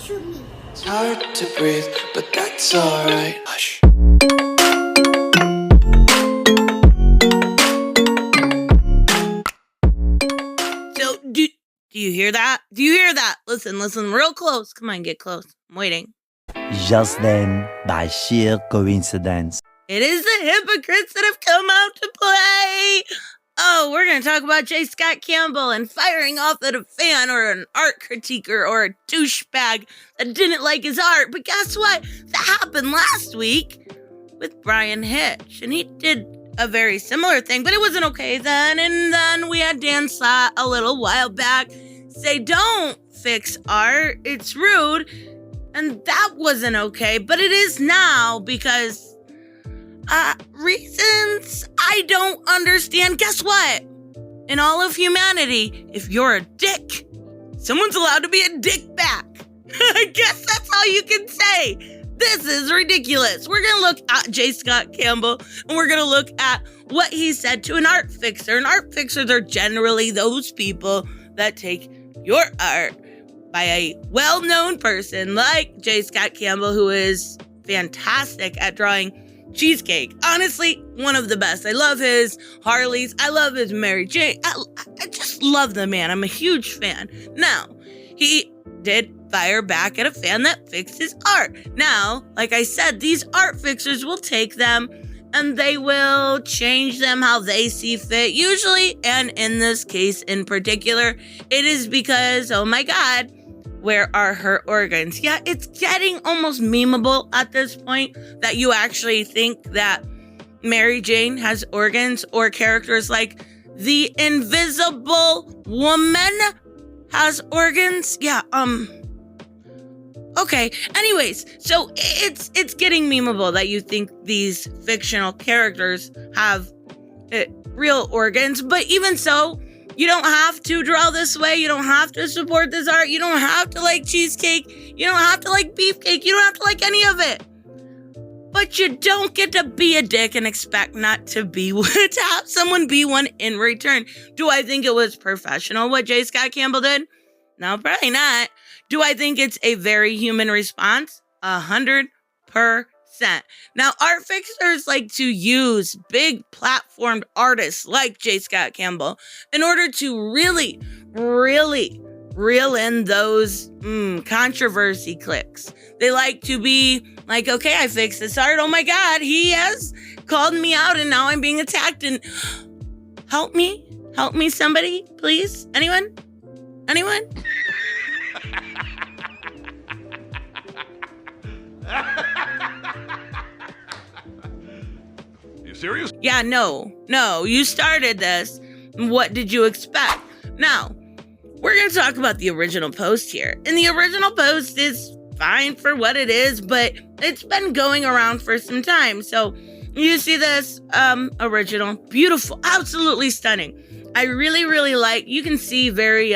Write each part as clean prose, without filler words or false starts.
Shoot me. It's hard to breathe, but that's alright. Hush. So, do you hear that? Do you hear that? Listen real close. Come on, get close. I'm waiting. Just then, by sheer coincidence, It is the hypocrites that have come out to play. Oh, we're going to talk about J. Scott Campbell and firing off at a fan or an art critiquer or a douchebag that didn't like his art. But guess what? That happened last week with Brian Hitch. And he did a very similar thing, but it wasn't okay then. And then we had Dan Slott a little while back say, don't fix art. It's rude. And that wasn't okay, but it is now because reasons I don't understand. Guess what? In all of humanity, if you're a dick, someone's allowed to be a dick back. I guess that's all you can say. This is ridiculous. We're going to look at J. Scott Campbell, and we're going to look at what he said to an art fixer. And art fixers are generally those people that take your art by a well-known person like J. Scott Campbell, who is fantastic at drawing cheesecake. Honestly, one of the best. I love his Harleys. I love his Mary Jane. I just love the man. I'm a huge fan. Now, he did fire back at a fan that fixed his art. Now, like I said, these art fixers will take them and they will change them how they see fit. Usually, and in this case in particular, it is because, oh my God, where are her organs? Yeah, it's getting almost memeable at this point that you actually think that Mary Jane has organs, or characters like the Invisible Woman has organs. Yeah, okay. Anyways, so it's getting memeable that you think these fictional characters have real organs, but even so, you don't have to draw this way. You don't have to support this art. You don't have to like cheesecake. You don't have to like beefcake. You don't have to like any of it. But you don't get to be a dick and expect not to be to have someone be one in return. Do I think it was professional what J. Scott Campbell did? No, probably not. Do I think it's a very human response? 100%. Now, art fixers like to use big platformed artists like J. Scott Campbell in order to really reel in those controversy clicks. They like to be like, okay, I fixed this art. Oh my God, he has called me out and now I'm being attacked. And help me, somebody, please. Anyone? You serious? Yeah, no, you started this. What did you expect? Now, we're going to talk about the original post here. And the original post is fine for what it is, but it's been going around for some time. So you see this original, beautiful, absolutely stunning. I really like, you can see very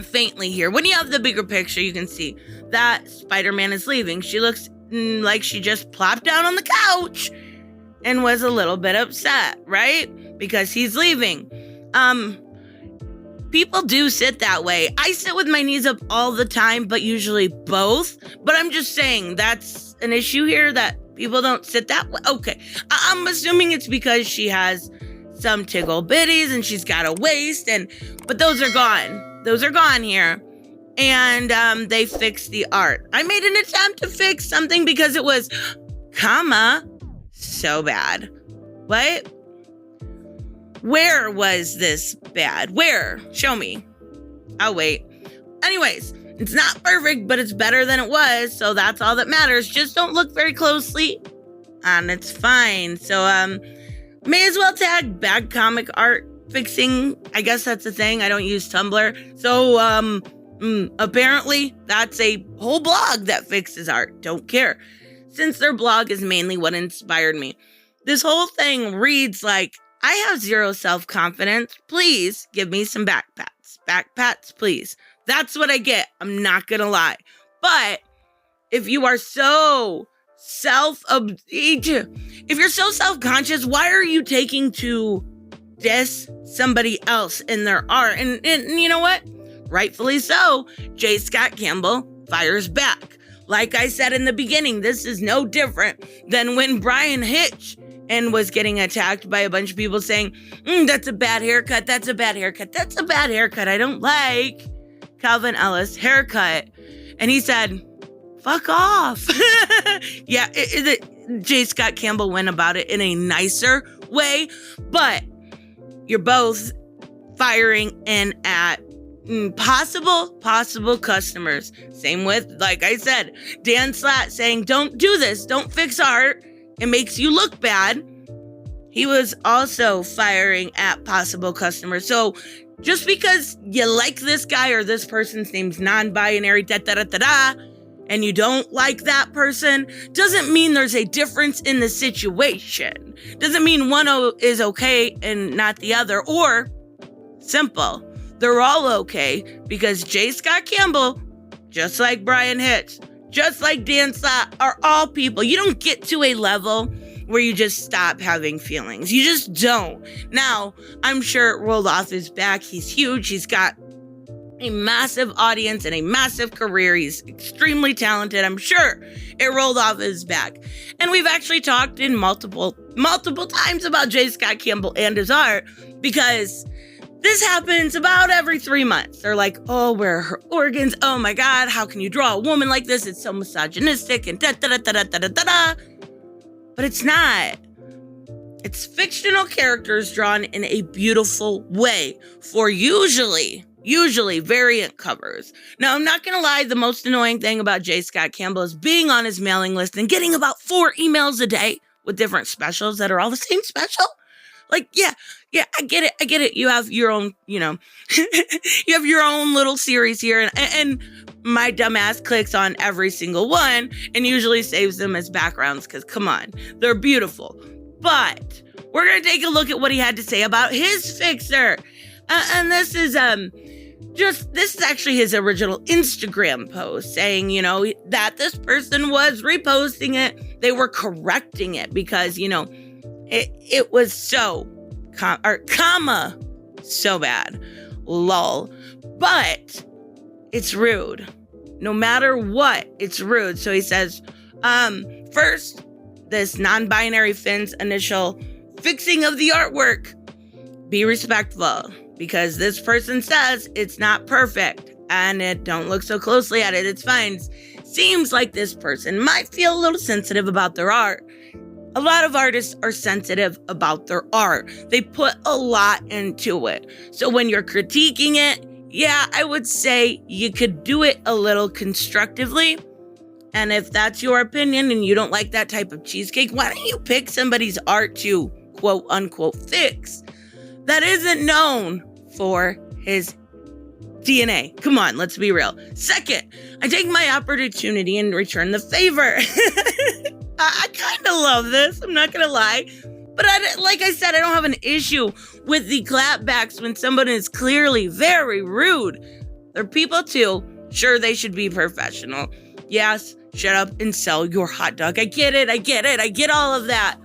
faintly here. When you have the bigger picture, you can see that Spiderman is leaving. She looks like she just plopped down on the couch and was a little bit upset, right? Because he's leaving. People do sit that way. I sit with my knees up all the time, but usually both. But I'm just saying that's an issue here that people don't sit that way. Okay, I'm assuming it's because she has some tickle bitties and she's got a waist, but those are gone. Those are gone here. And they fixed the art. I made an attempt to fix something because it was, so bad. What? Where was this bad? Where? Show me. I'll wait. Anyways, it's not perfect, but it's better than it was, so that's all that matters. Just don't look very closely, and it's fine. So, may as well tag bad comic art fixing. I guess that's a thing. I don't use Tumblr. So, apparently, that's a whole blog that fixes art. Don't care. Since their blog is mainly what inspired me. This whole thing reads like, I have zero self-confidence. Please give me some back pats. Back pats, please. That's what I get. I'm not gonna lie. But if you are so if you're so self-conscious, why are you taking to diss somebody else in their art? And you know what? Rightfully so. J. Scott Campbell fires back. Like I said in the beginning, this is no different than when Brian Hitch and was getting attacked by a bunch of people saying, that's a bad haircut, that's a bad haircut, that's a bad haircut. I don't like Calvin Ellis' haircut. And he said, fuck off. Yeah, J. Scott Campbell went about it in a nicer way, but you're both firing in at possible customers. Same with, like I said, Dan Slatt saying, don't do this, don't fix art, it makes you look bad. He was also firing at possible customers. So just because you like this guy or this person's name's non-binary, and you don't like that person, doesn't mean there's a difference in the situation. Doesn't mean one is okay and not the other. Or, simple, they're all okay because J. Scott Campbell, just like Brian Hitch, just like Dan Slatt, are all people. You don't get to a level where you just stop having feelings. You just don't. Now, I'm sure it rolled off his back. He's huge. He's got a massive audience and a massive career. He's extremely talented. I'm sure it rolled off his back. And we've actually talked in multiple times about J. Scott Campbell and his art because this happens about every 3 months. They're like, oh, where are her organs? Oh my God, how can you draw a woman like this? It's so misogynistic and da-da-da-da-da-da-da-da. But it's not. It's fictional characters drawn in a beautiful way for usually variant covers. Now, I'm not going to lie, the most annoying thing about J. Scott Campbell is being on his mailing list and getting about 4 emails a day with different specials that are all the same special. Like, yeah, I get it. You have your own, you have your own little series here. And my dumbass clicks on every single one and usually saves them as backgrounds because, come on, they're beautiful. But we're going to take a look at what he had to say about his fixer. And this is actually his original Instagram post saying, that this person was reposting it. They were correcting it because, it was so bad. Lol. But it's rude. No matter what, it's rude. So he says, first, this non-binary Finn's initial fixing of the artwork. Be respectful. Because this person says it's not perfect and don't look so closely at it. It's fine. Seems like this person might feel a little sensitive about their art. A lot of artists are sensitive about their art. They put a lot into it. So when you're critiquing it, yeah, I would say you could do it a little constructively. And if that's your opinion and you don't like that type of cheesecake, why don't you pick somebody's art to quote unquote fix that isn't known for his DNA? Come on, let's be real. Second, I take my opportunity and return the favor. I kind of love this, I'm not going to lie. But like I said, I don't have an issue with the clapbacks when someone is clearly very rude. They're people too. Sure, they should be professional. Yes, shut up and sell your hot dog. I get it. I get all of that.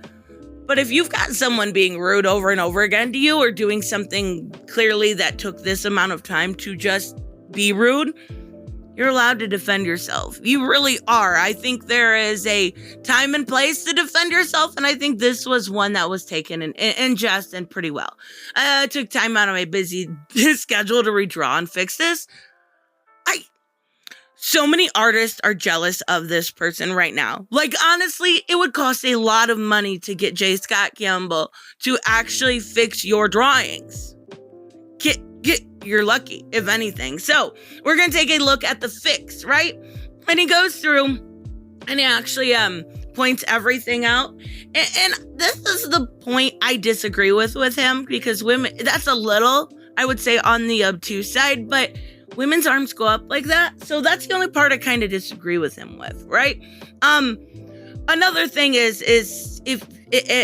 But if you've got someone being rude over and over again to you or doing something clearly that took this amount of time to just be rude, you're allowed to defend yourself. You really are. I think there is a time and place to defend yourself, and I think this was one that was taken in jest and pretty well. I took time out of my busy schedule to redraw and fix this. So many artists are jealous of this person right now. Like, honestly, it would cost a lot of money to get J. Scott Campbell to actually fix your drawings. You're lucky, if anything. So, we're going to take a look at the fix, right? And he goes through and he actually points everything out. And this is the point I disagree with him because women, that's a little, I would say, on the obtuse side, but women's arms go up like that. So that's the only part I kind of disagree with him with, right? Another thing is if,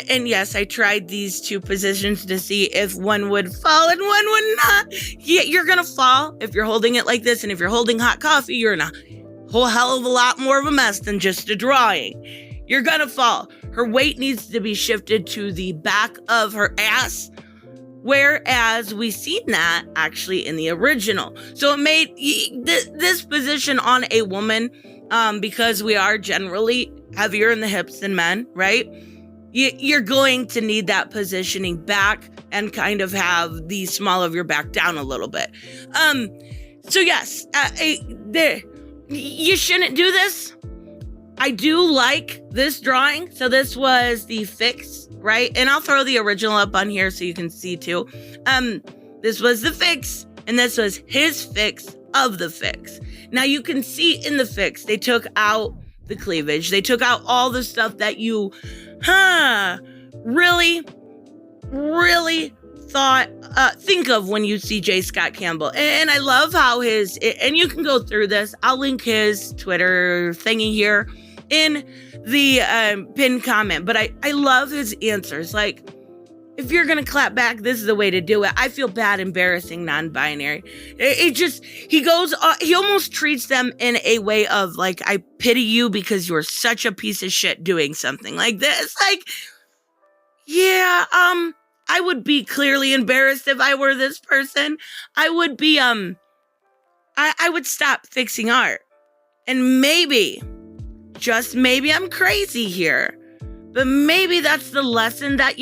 and yes, I tried these 2 positions to see if one would fall and one would not. Yeah, you're going to fall if you're holding it like this. And if you're holding hot coffee, you're in a whole hell of a lot more of a mess than just a drawing. You're going to fall. Her weight needs to be shifted to the back of her ass Whereas we seen that actually in the original. So it made this position on a woman, because we are generally heavier in the hips than men, right? You're going to need that positioning back and kind of have the small of your back down a little bit. So yes, you shouldn't do this. I do like this drawing. So this was the fix, right? And I'll throw the original up on here so you can see too. This was the fix, and this was his fix of the fix. Now you can see in the fix, they took out the cleavage. They took out all the stuff that you, really think of when you see J. Scott Campbell. And I love how and you can go through this. I'll link his Twitter thingy here in the pinned comment. But I love his answers. Like, if you're going to clap back, this is the way to do it. I feel bad embarrassing non-binary. He almost treats them in a way of like, I pity you because you're such a piece of shit doing something like this. Like, yeah, I would be clearly embarrassed if I were this person. I would be, I would stop fixing art. And maybe, just maybe I'm crazy here, but maybe that's the lesson that,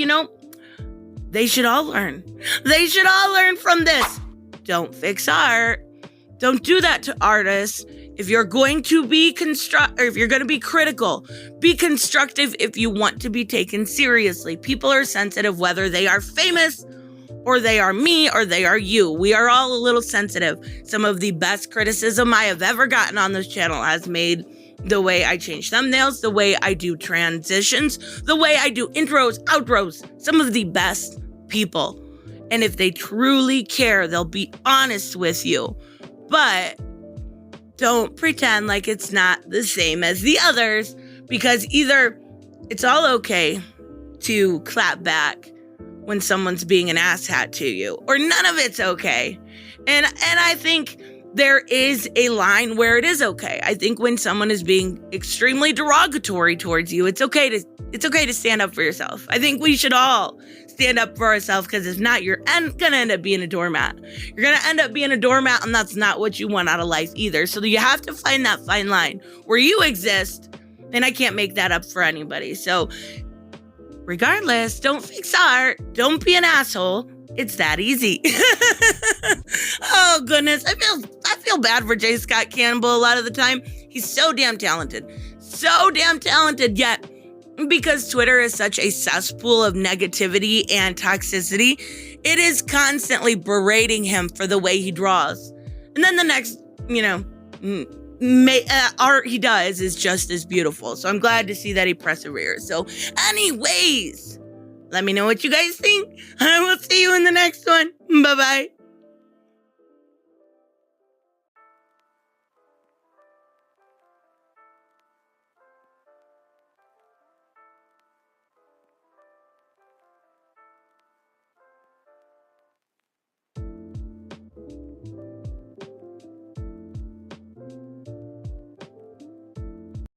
they should all learn. They should all learn from this. Don't fix art. Don't do that to artists. If you're going to be if you're going to be critical, be constructive if you want to be taken seriously. People are sensitive whether they are famous or they are me or they are you. We are all a little sensitive. Some of the best criticism I have ever gotten on this channel has made the way I change thumbnails, the way I do transitions, the way I do intros, outros, some of the best people. And if they truly care, they'll be honest with you. But don't pretend like it's not the same as the others, because either it's all okay to clap back when someone's being an asshat to you, or none of it's okay. And I think there is a line where it is okay. I think when someone is being extremely derogatory towards you, it's okay to stand up for yourself. I think we should all stand up for ourselves, because if not, you're gonna end up being a doormat. You're gonna end up being a doormat, and that's not what you want out of life either. So you have to find that fine line where you exist, and I can't make that up for anybody. So regardless, don't fix art. Don't be an asshole. It's that easy. Oh goodness, I feel bad for J. Scott Campbell a lot of the time. He's so damn talented. Yet, because Twitter is such a cesspool of negativity and toxicity, it is constantly berating him for the way he draws. And then the next, art he does is just as beautiful. So I'm glad to see that he perseveres. So anyways, let me know what you guys think. I will see you in the next one. Bye-bye.